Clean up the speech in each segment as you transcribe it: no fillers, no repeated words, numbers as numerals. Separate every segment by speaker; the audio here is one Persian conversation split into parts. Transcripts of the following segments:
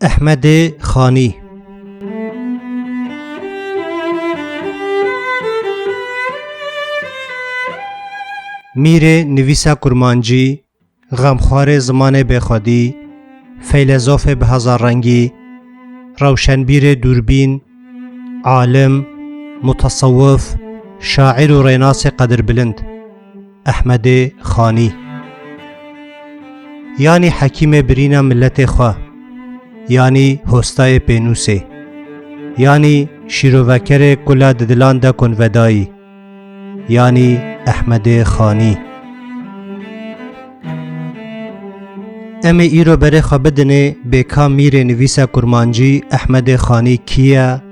Speaker 1: احمد خانی میر نویسا کرمانجی، غمخوار زمان بخودی، فیلسوف به هزار رنگی، روشنبیر دوربین، عالم، متصوف، شاعر و ریناس قدر بلند احمد خانی. یعنی حکیم برین ملت خواه، یعنی هستای پینوسه، یعنی شیروکر کلا ددلان دا کنودایی، یعنی احمد خانی. امی ایرو بره خبدنه بیکا میر نویسا کرمانجی احمد خانی کیه،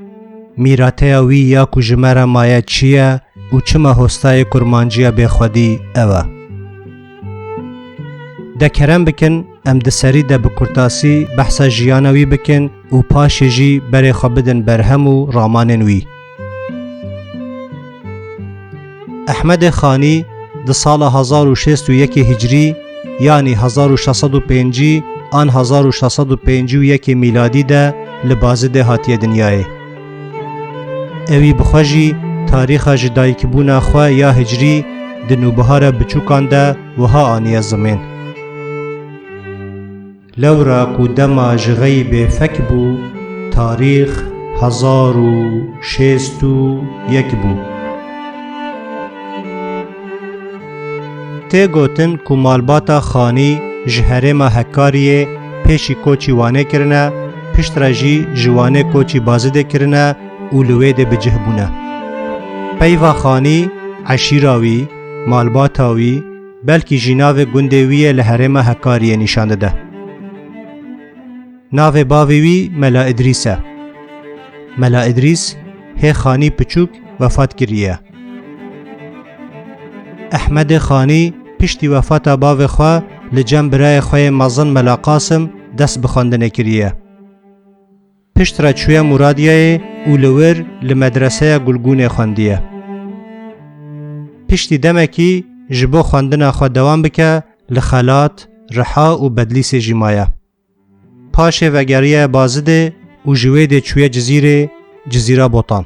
Speaker 1: میراته وی یا کجمره مایه چیه و چما هستای کرمانجی بخودی اوه. ده کرم بکن ام ده سری ده بکرتاسی بحث جیانوی بکن و پاش جی بره خبدن برهم و راماننوی. احمد خانی ده سال 1601 هجری یعنی 1605 آن 1651 میلادی ده لبازه ده هاتی دنیای. اوی بخواجی تاریخ جدایی کبونا خواه یا هجری ده نوبهار بچوکان ده و ها آنی زمین. لورا کودما جغیب فک بو تاریخ 1601 بو. تی گوتن که مالباتا خانی جهره ما حکاریه پیشی کوچی وانه کرنه، پشت راجی جوانه کوچی بازده کرنه و لویده بجه بونه. پیوا خانی عشیراوی، مالباتاوی، بلکی جناو گندویه لحره ما حکاریه نشانده ده. ناو باویوی ملا ادریسه. ملا ادریس هی خانی پچوک وفات کریه. احمد خانی پشتی وفات باو خواه لجم برای خواه مازن ملا قاسم دست بخواندنه کریه. پشت را چوی مرادیه او لور لمدرسه گلگون خواندیه. پشتی دمکی جبو خواندنه خواه دوام بکه لخالات، رحا و بدلیس جیمایه. پاش وگریه بازده و جوید چوی جزیره بوتان.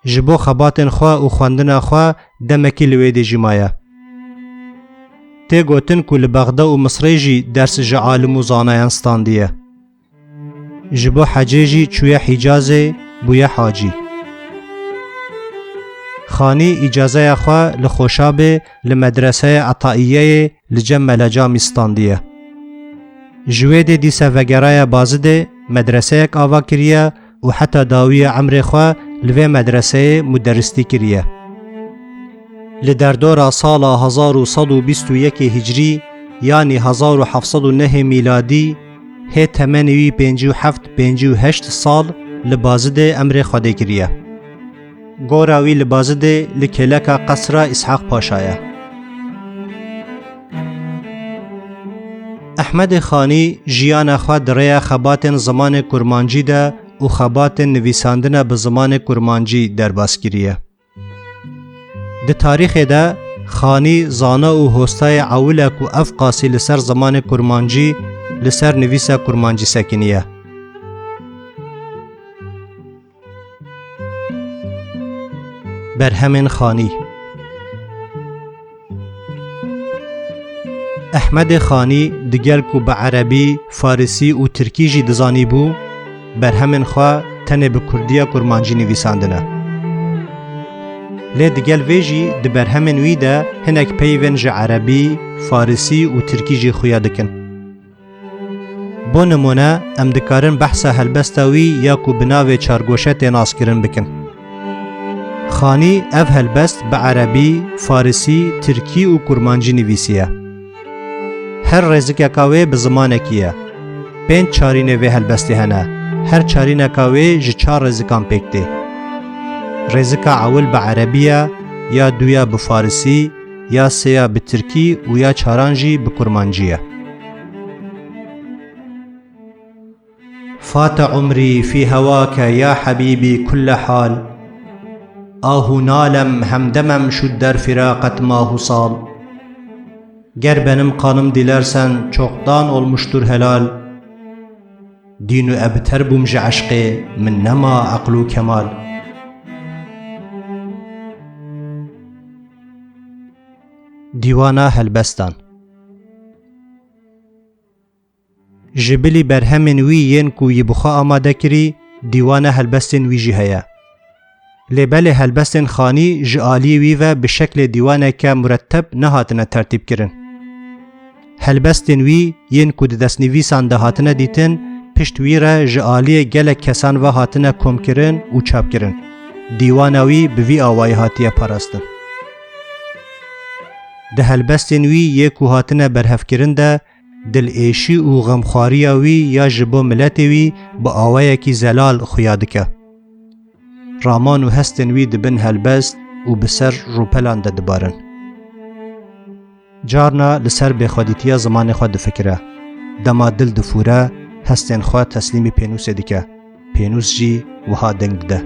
Speaker 1: جبو خباتن خواه و خواندن خواه دمکی لوید جمایه. تی گوتن که لبغده و مصری جی درس جعالم و زانایان ستاندیه. جبو حجی جی چوی حجازه بوی حاجی. خانی اجازه خواه لخوشابه لمدرسه عطائیه لجم ملجامی ستاندیه. جوید دیسه وگرای بازده مدرسه یک آوا کریه و حتی داوی عمر خواه لوی مدرسه مدرستی کریه. لدردور سال 1121 هجری یعنی 1709 میلادی هی تمنوی 57-58 سال لبازده عمر خواه کریه. گوراوی لبازده لکلک قصر اسحاق پاشایه. احمد خانی جیان خواه دره خبات زمان کرمانجی ده و خبات نویساندن به زمان کرمانجی در باس کریه. ده تاریخ ده خانی زانه و هستای عولک و افقاسی لسر زمان کرمانجی لسر نویسا کرمانجی سکنیه. برهم خانی احمد خانی دگل کو به عربی، فارسی و ترکی جی دزانی بو، برهم خواه تنه به کردیا کرمانجی نویساندنه. لی دگل ویجی ده برهم وی ده هنک پیون جی عربی، فارسی و ترکی جی خویا دکن. بو نمونه ام دکارن بحث هلبستاوی یا کو بناو چارگوشت ناس کرن بکن. خانی اف هلبست به عربی، فارسی، ترکی و کرمانجی نویسیه. هر رزق کاوی به زمان کیه. 5 چارینه وی هلبستی هنه. هر چارینه کاوی جی 4 رزقان پکته. رزق اول به عربیه، یا دویا به فارسی، یا سیا به ترکی و یا چارانجی به کرمانجیه. فات عمری فی هواک یا حبیبی کل حال، آهو نالم همدمم شد در فراقت ماه سال. Ger benim kanım dilersen çoktan olmuştur helal. دین و ابتر بوم ج عشق من نما عقل و کمال. دیوانا هلبستان جبلی برهمن وی ین کو یبخوا آماده کری دیوانا هلبستن وی جی هیا. لبل هلبستن خانی جعالی وی و به شکل دیوانه که مرتب نهاتنه ترتیب کرن. هلبستن وی ین کو دست نویسان ده هاتنه دیتن پشت وی را جعالی گلک کسان و هاتنه کم کرن و چاپ کرن. دیوانه وی به وی آوای هاتیه پاراستن. ده هلبستن وی یکو هاتنه برهف کرن ده دل ایشی و غمخواری وی یا جبو ملت وی با آوای کی زلال خویادکه. رامان و هستن وی دبن هلبست و بسر روپلان ده دبارن. جارنا لسر بخودیتیا زمان خود فکره. دما دل دفوره هستن خواه تسلیم پینوس دیکه. پینوس جی وها دنگ ده.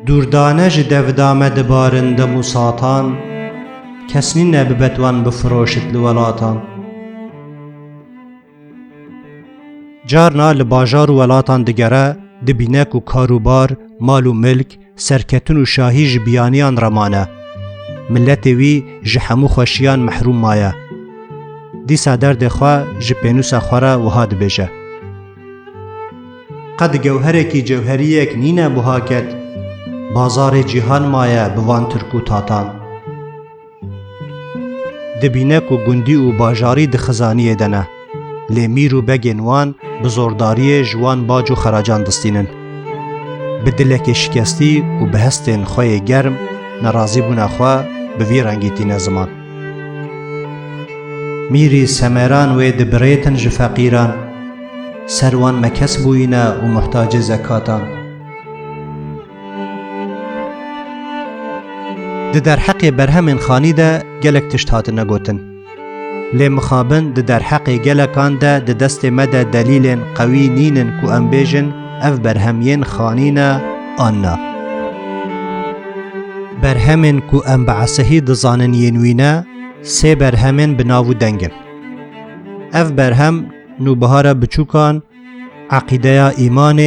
Speaker 1: دوردانه جده ودامه دبارن ده موساطان کسنی نببتوان بفروشت لولاتان. جارنا لباجار ولاتان دگره دبینک و کاروبار مال و ملک سرکتون و شاهی جبیانیان رمانه. ملت وی جحمو خوشیان محروم مایه. دیسا درد خواه جپینوس خواره وها دبیجه. قد گوهرکی جوهریک نینه بهاکت بازار جیهان مایه بوان ترکو تاتان. دبینک و گندی و باجاری د خزانیه دنه. لیمیر و بگنوان بزرداری جوان باج و خراجان دستینن. بدلک شکستی و بهستین خواه گرم نرازی بونه خواه بوی رنگیتین زمان. میری سمران و دبریتن جفقیران سروان مکس بوینه و محتاج زکاتان. در حق برهم خانی ده گلک تشتات نگوتن. لی مخابن در حق گلکان ده دست مده دلیل قوی نینن کو انبیجن اف برهمین خانینا آننا. برهمین کو انبعثهی دزانن ینوینا سه برهمین بناو دنگن. اف برهم نوبهارا بچوکان عقیده ایمان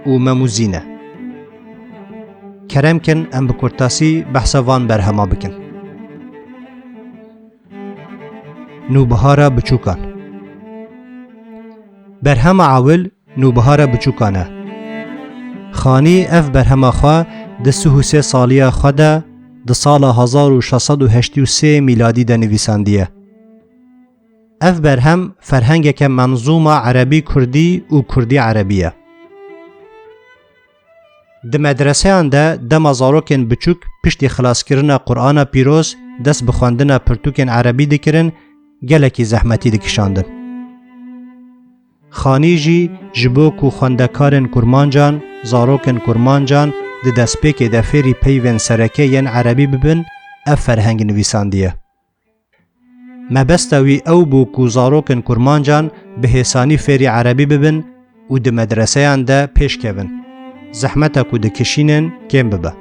Speaker 1: و مموزینه. کرم کن ام بکرتاسی بحث وان برهما بکن. نوبهارا بچوکان برهم عاول نوبهارا بچوکانه. خانی اف برهما خواه ده 33 سالیه خواه ده سال 1683 میلادی ده نویساندیه. اف برهم فرهنگ که منظومه عربی کردی و کردی عربیه. ده مدرسه انده ده مزاروکن بچوک پشتی خلاص کرن قرآن پیروز دست بخواندن پرتوکن عربی دکرن گلکی زحمتی دکشاندن. خانی جی جبوک و خواندکارن کرمانجان زاروکن کرمانجان ده دست پیک ده فیری پیون سرکه ین عربی ببن اف فرهنگ نویساندیه. مبستوی او بو کو زاروکن کرمانجان به حسانی فیری عربی ببن و ده مدرسه انده پیش کبن. زحمتا کو ده کشینن کم ببه.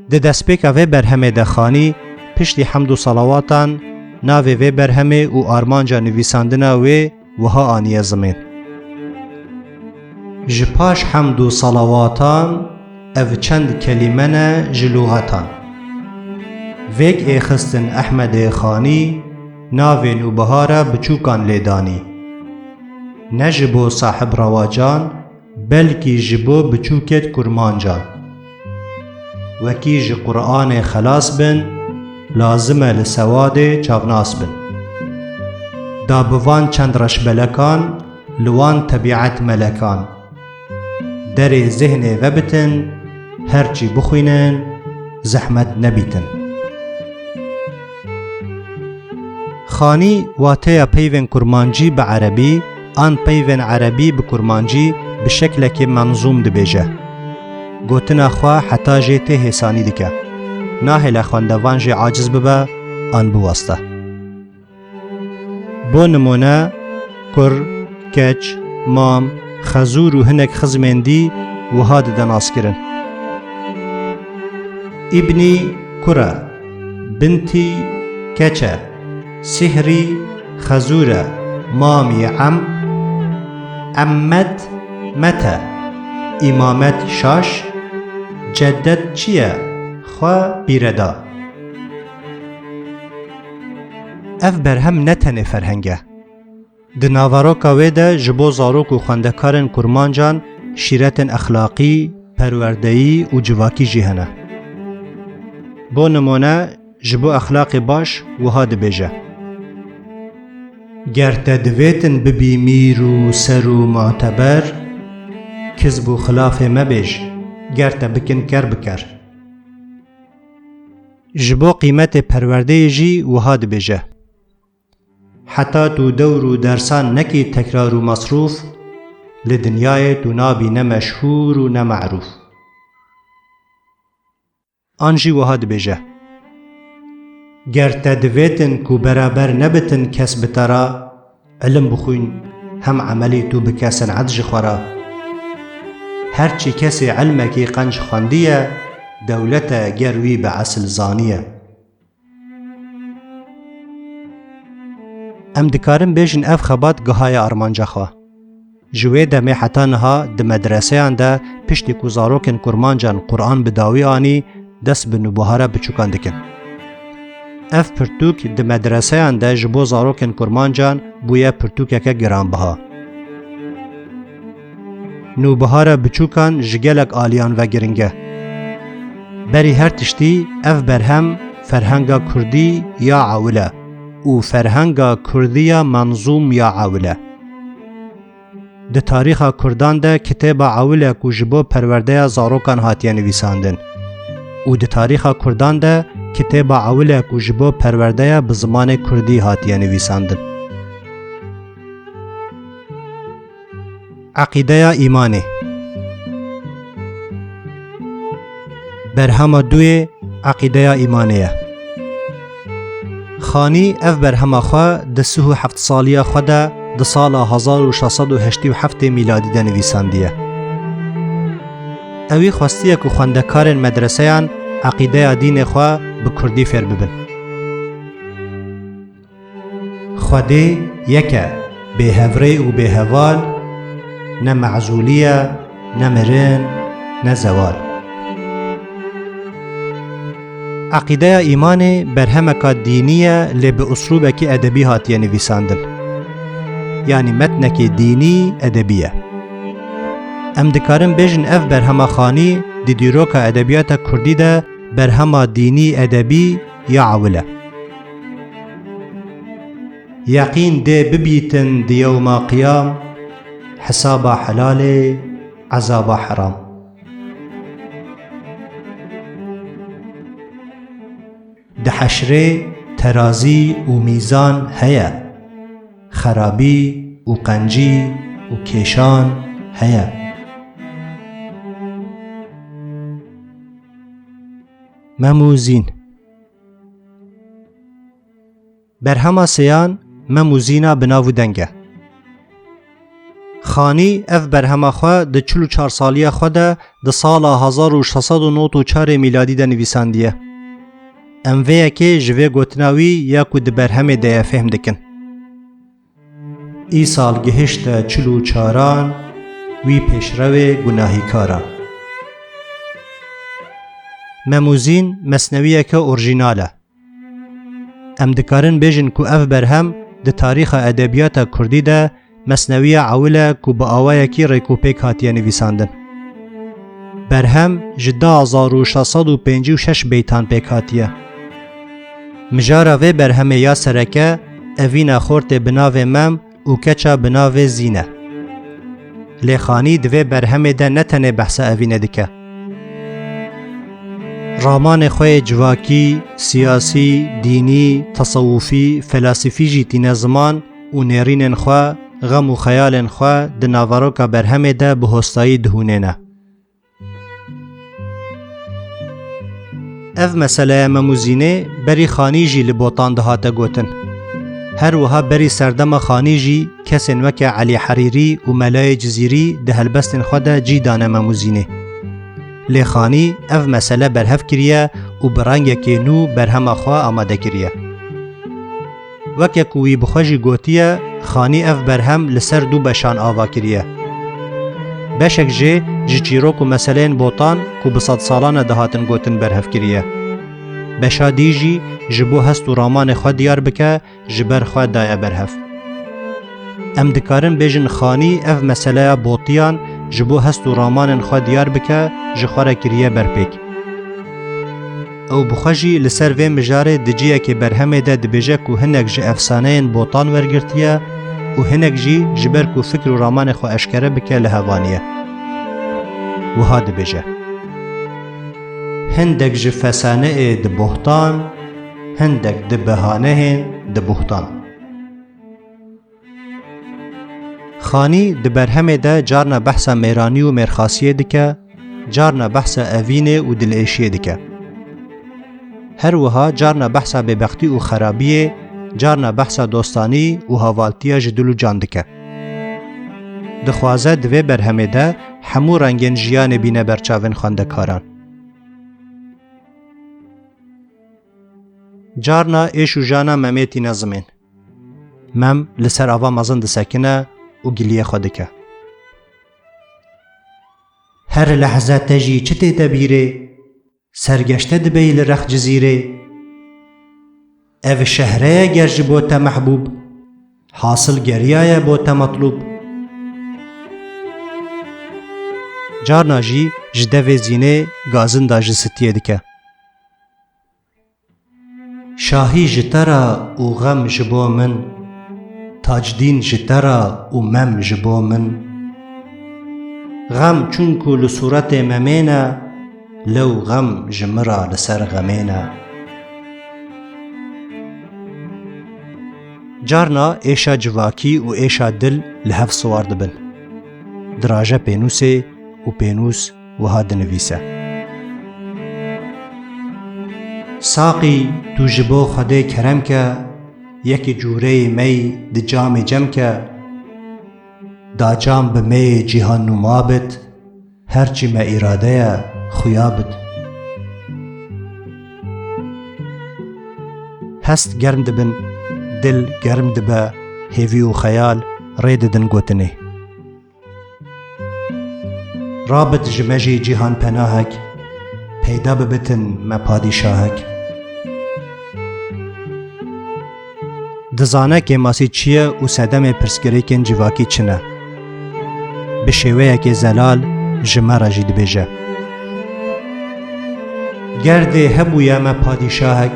Speaker 1: ده دست پیک اوه برهمه ده خانی پشتی حمد و صلواتان ناوه و برهمه و آرمانجا نویساندنا وها آنیه زمین. جپاش حمد و صلواتان او چند کلمه جلوغتان. ویک ایخستن احمد خانی ناوه نوبهارا بچوکان لیدانی. نجبو صاحب رواجان بلکی جبو بچوکت کرمانجان. وکی ج قرآن خلاص بن لازمه لسواد چاوناس بن. دابوان چند رشبلکان لوان طبیعت ملکان. در ذهن وبتن هرچی بخوینن زحمت نبیتن. خانی واته پیون کرمانجی به عربی آن پیون عربی به کرمانجی به شکل که منظوم دبیجه. گوتنا خواه حتا جیته حسانی دکه. ناهل خواندوان جی عاجز ببه آن بواسطه. بو نمونه کر، کچ، مام، خزور و هنک خزمندی و هاد دناس کرن. ابنی کره، بنتی کچه، سحری خزورة مامی عم عمت متى امامت شاش جدد چیه خوا بیردا. اف برهم نتنه فرهنگه. د ناواروکا وی ده جبو زاروک و خوندکارن کرمانجان شیرتن اخلاقی، پروردهی و جواکی جیهنه. بو نمونه جبو اخلاق باش وها دبیجه. گرت دویتن ببی میر و سر و معتبر کذب و خلاف مبیج گرت بکن کر بکر. جبو قیمت پرورده جی وها دبیجه. حتی تو دور و درسان نکی تکرار و مصروف لدنیای تو نابی نه مشهور و نه معروف. آنجی وها دبیجه. گرت دویتن کو برابر نبتن کس بترا علم بخوین هم عملی تو بکسن عدج خورا. هرچی کسی علمکی قنج خواندیه دولتا گروی به اصل زانیه. ام دکارم بیشن اف خبات گهای ارمانجا خوا. جوی دمی حتا نها د مدرسه انده پشتی کو زاروکن کرمانجان قرآن بداوی آنی دست به نبوهاره بچوکان دکن. اف پرتوک د مدرسه انده جبو زاروکن کرمانجان بویا پرتوکه که گران بها. نوبهاره بچوکان جگلک آلیان و گرنگه. بری هر تشتی اف برهم فرهنگا کردی یا عوله و فرهنگا کردی منظوم یا عوله. د تاریخ کردان ده کتاب عوله کو جبو پرورده زاروکان هاتیه نویساندن و د تاریخ کردان ده کتاب عوله کو جبو پرورده بزمان کردی هاتیه نویساندن. عقیده ایمانی برهم دوی عقیده ایمانیه. خانی اف برهم خواه ده 37 سالیه خود ده سال 1687 میلادی ده نویساندیه. اوی خواستیه که خوندکارن مدرسهان عقیده دین خواه به کردی فر ببن. خوده یکه به هوره و به هوال نه معزولیه نه مرن نه زوال. عقیده ایمان برهمکا دینیه لی به اسلوبکی ادبی هاتیه نویساندن. یعنی متنکی دینی ادبیه. ام دکارم بیجن اف برهما خانی دی دیروکا ادبیات کردی ده برهما دینی ادبی یا عوله. یقین ده ببیتن دی یوم قیام حساب حلال عذاب حرام. ده حشره ترازی و میزان هیا خرابی و قنجی و کشان هیا. مموزین برهما سیان مموزینا بناو دنگه. خانی اف برهما خواه ده 44 سالیه خواه ده سال 1694 میلادی ده نویساندیه. ام وی که جوی گوتناوی یا کو د برهم ده فهم دکن. ای سال گهشت 44 وی پیشرو گناهی کاران. مموزین مثنویه که اورژیناله. ام دکارن بیجن کو اف برهم د تاریخ ادبیات کردی ده مثنویه عوله کو با آوائه کی ریکوپیک هاتیه نویساندن. برهم جدا 1656 بیتان پیک هاتیه. مجاره و برهمه یا سرکه اوینا خورت بناو مم و کچا بناو زینه. لیخانی دوی برهمه ده نتنه بحث اوینه دکه. رامان خوی جواکی، سیاسی، دینی، تصوفی، فلسفی جیتین زمان و نیرین خوا غم و خیال خوا ده ناواروکا برهمه ده به هستایی دهونه نه. اف مسئله مموزینه بری خانی جی لبوتان دهاته گوتن. هر وها بری سردم خانی جی کسین وک علی حریری و ملای جزیری ده هلبستن خود جی دانه مموزینه. لی خانی اف مسئله برهف کریه و برانگ که نو برهم خواه آماده کریه. وەکێ کوی بخۆژی گوتیە خانی ئەف بەرهەم لەسەر دوو بەشان ئاوا کریە. بەشێک ژێ ji çîrok û meseleyên botan ku bi sed salan e dihatin gotin berhev kiriye. Beşa dî jî ji bo hest û ramanê xwe diyar bike ji ber xwe daye berhev. Em dikarin bêjin xanî ev meseleya botiyan ji bo hest û ramanên xwe diyar bike ji xwe re kiriye berpêk. Ew bixwe jî li ser vê mijarê di ciyekê berhemê de dibêje ku hinek ji efsaneyên botan wergirtiye û hinek jî ji ber ku fikr û ramanê xwe eşkere bike li hevaniye. Wiha dibêje: hindek ji fesaneê di bohtan, hindek di behanehên di bohtan. Xanî di berhemê de carna behsa mêranî û mêrxasiyê dike, carna behsa evînê û dilêşiyê dike. Her wiha carna behsa bêbextî û xerabiyê, carna behsa dostanî û havaltiya ji dil û can dike. Dixwaze di vê berhemê de hemû rengên jiyanê bîne berçavên xwendekaran. Carna êş û jana memê tîne zimên. Mem li ser ava mezin disekine û giliyê xwe dike. Her lehze te jî çi tê te bîrê, sergeşte dibey li rex cizîrê. Ev şehreye ger ji bo te mehbûb, hasıl geriyaye bo te matlûb. Carna jî ji devê zînê gazin da ji stiyê dike. Şahî ji te ra û xem ji bo min, tacdîn ji te ra û mem ji bo min. Xem çûnku li sûretê memê ne, lew xem ji min ra li ser xemê ne. Carna êşa civakî û êşa dil li hev siwar dibin. Diraje pênûsê û pênûs wiha dinivîse: Saqî tu ji bo Xwedê kerem ke, yekê cûreyê mey di camê cem ke. Da cam bi meyê cîhan nûma bit, her çî me îrade ye xuya bit. Hest germ dibin, dil germ dibe, hêvî û xeyal rê didin gotinê. Rabit ji me jî cîhan penahek, peyda bibitin me padîşahek. Dizane kêmasî çi ye û sedemê pirsgirêkên civakî çi ne. Bi şêweyekê zelal ji me re jî dibêje: Gerdê hebûye me padîşahek,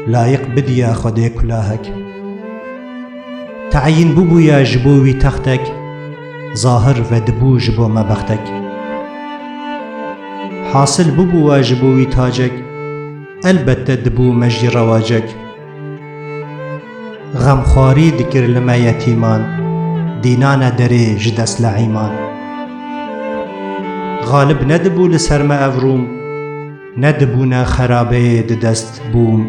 Speaker 1: layiq bidiye Xwedê kulahek. Teyîn bibûye ji bo wî textek, zahir ve dibû ji bo me bextek. Hasil bibûwe ji bo wî tacek, elbette dibû me jî rewacek. Xemxwarî dikir li me yetîman, dînane derê ji dest leîman. Galib nedibû li ser me ev rûm, nedibûne xerabeyê di dest bûm.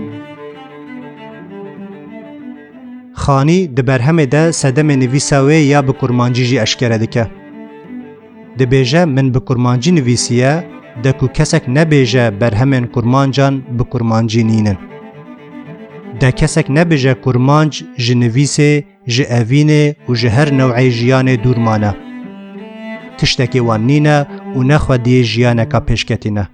Speaker 1: Xanî di berhemê de sedemê nivîsa wê ya bi kurmancî jî eşkere dike. Dibêje min bi kurmancî nivîsiye, de ku kesek nebêje berhemên kurmancan bi kurmancî nînin. De kesek nebêje kurmanc ji nivîsê, ji evînê û ji her newعê jiyanê dûr mane. Tiştekê wan nîne û ne xwediyê jiyaneka pêşketîne.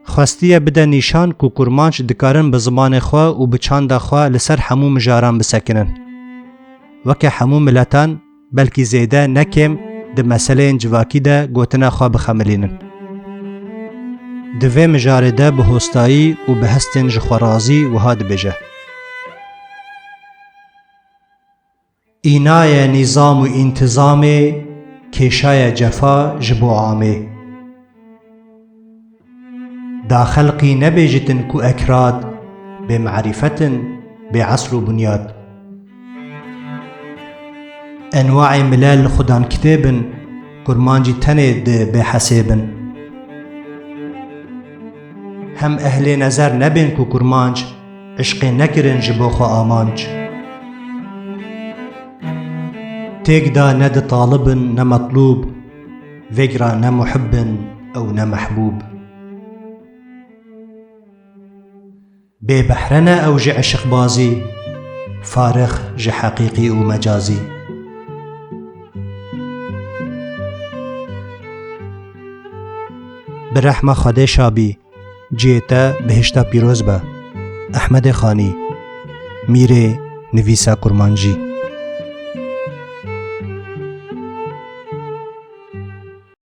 Speaker 1: Xwestiye bide nîşan ku kurmanc dikarin bi zimanê xwe û bi çanda xwe li ser hemû mijaran bisekinin. Weke hemû miletan, belkî zêde nekêm di meseleyên civakî de gotina xwe bixemilînin. Di vê mijarê de bi hostayî û bi hestên ji xwe razî wiha dibêje: Înaye nîzam û întizamê, kêşaye cefa ji bo amê. Da xelqî nebêjitin ku ekrad, bê mecrifetin, bê esr û bunyad. Enwaê milal li xudan kitêbin, kurmancî tenê di bê hesêbin. Hem ehlê nezer nebên ku kurmanc, işqê nekirin ji bo xwe amanc. Têk da ne di talibin ne metlûb, vêgira ne muhibbin ew ne mehbûb. Bê behre ne ew ji eşiqbazî, فارغ ji حقیقی û mecazî. Bi rehma Xwedê şabî, ciyê te bihişta pîroz be. Ehmedê Xanî, Mîrê, nivîsa Kurmancî.